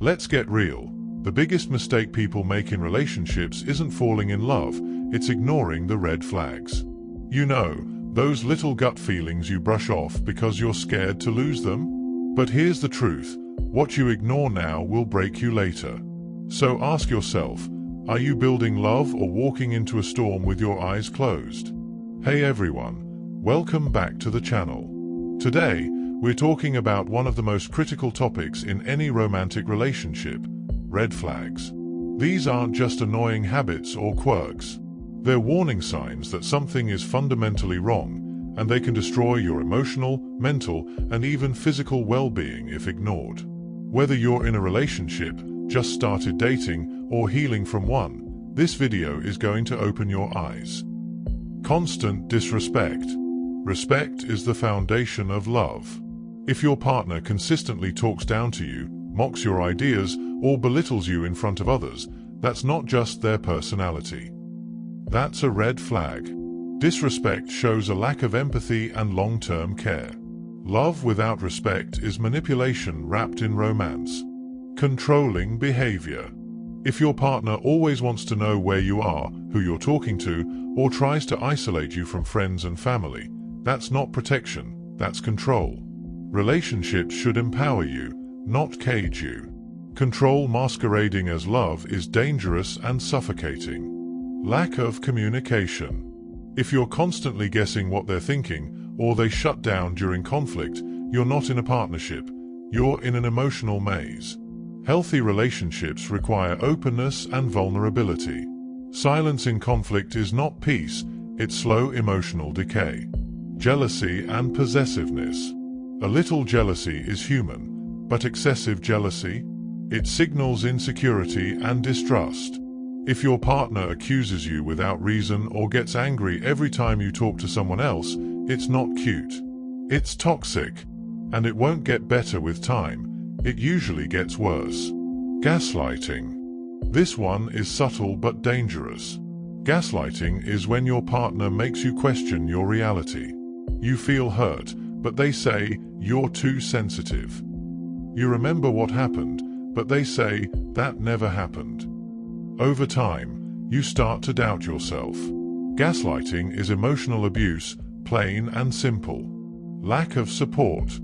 Let's get real. The biggest mistake people make in relationships isn't falling in love, it's ignoring the red flags. You know, those little gut feelings you brush off because you're scared to lose them? But here's the truth, what you ignore now will break you later. So ask yourself, are you building love or walking into a storm with your eyes closed? Hey everyone, welcome back to the channel. Today, we're talking about one of the most critical topics in any romantic relationship, red flags. These aren't just annoying habits or quirks. They're warning signs that something is fundamentally wrong, and they can destroy your emotional, mental, and even physical well-being if ignored. Whether you're in a relationship, just started dating, or healing from one, this video is going to open your eyes. Constant disrespect. Respect is the foundation of love. If your partner consistently talks down to you, mocks your ideas, or belittles you in front of others, that's not just their personality. That's a red flag. Disrespect shows a lack of empathy and long-term care. Love without respect is manipulation wrapped in romance. Controlling behavior. If your partner always wants to know where you are, who you're talking to, or tries to isolate you from friends and family, that's not protection, that's control. Relationships should empower you, not cage you. Control masquerading as love is dangerous and suffocating. Lack of communication. If you're constantly guessing what they're thinking, or they shut down during conflict, you're not in a partnership, you're in an emotional maze. Healthy relationships require openness and vulnerability. Silence in conflict is not peace, it's slow emotional decay. Jealousy and possessiveness. A little jealousy is human, but excessive jealousy? It signals insecurity and distrust. If your partner accuses you without reason or gets angry every time you talk to someone else, it's not cute. It's toxic. And it won't get better with time, it usually gets worse. Gaslighting. This one is subtle but dangerous. Gaslighting is when your partner makes you question your reality. You feel hurt, but they say, you're too sensitive. You remember what happened, but they say, that never happened. Over time, you start to doubt yourself. Gaslighting is emotional abuse, plain and simple. Lack of support.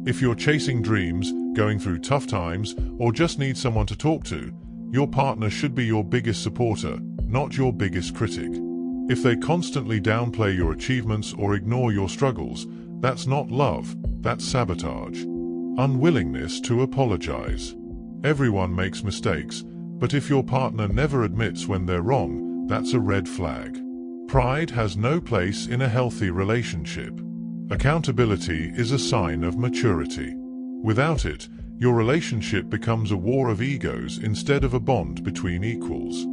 If you're chasing dreams, going through tough times, or just need someone to talk to, your partner should be your biggest supporter, not your biggest critic. If they constantly downplay your achievements or ignore your struggles, that's not love, that's sabotage. Unwillingness to apologize. Everyone makes mistakes, but if your partner never admits when they're wrong, that's a red flag. Pride has no place in a healthy relationship. Accountability is a sign of maturity. Without it, your relationship becomes a war of egos instead of a bond between equals.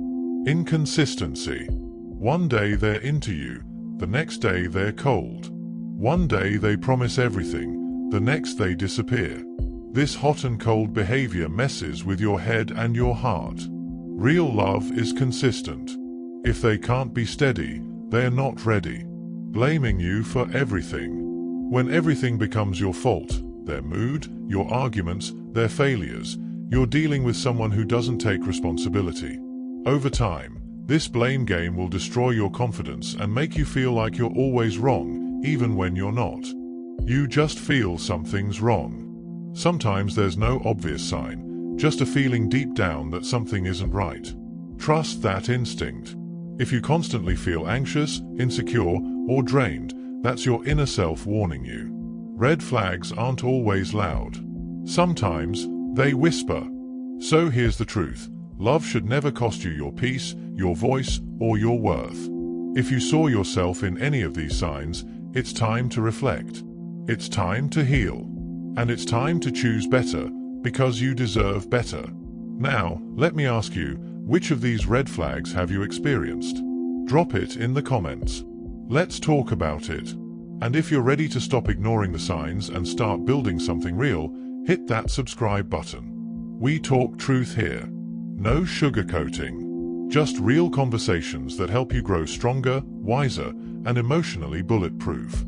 Inconsistency. One day they're into you, the next day they're cold. One day they promise everything, the next they disappear. This hot and cold behavior messes with your head and your heart. Real love is consistent. If they can't be steady, they're not ready. Blaming you for everything. When everything becomes your fault, their mood, your arguments, their failures, you're dealing with someone who doesn't take responsibility. Over time, this blame game will destroy your confidence and make you feel like you're always wrong, even when you're not. You just feel something's wrong. Sometimes there's no obvious sign, just a feeling deep down that something isn't right. Trust that instinct. If you constantly feel anxious, insecure, or drained, that's your inner self warning you. Red flags aren't always loud. Sometimes, they whisper. So here's the truth. Love should never cost you your peace, your voice, or your worth. If you saw yourself in any of these signs, it's time to reflect. It's time to heal. And it's time to choose better, because you deserve better. Now, let me ask you, which of these red flags have you experienced? Drop it in the comments. Let's talk about it. And if you're ready to stop ignoring the signs and start building something real, hit that subscribe button. We talk truth here. No sugarcoating. Just real conversations that help you grow stronger, wiser, and emotionally bulletproof.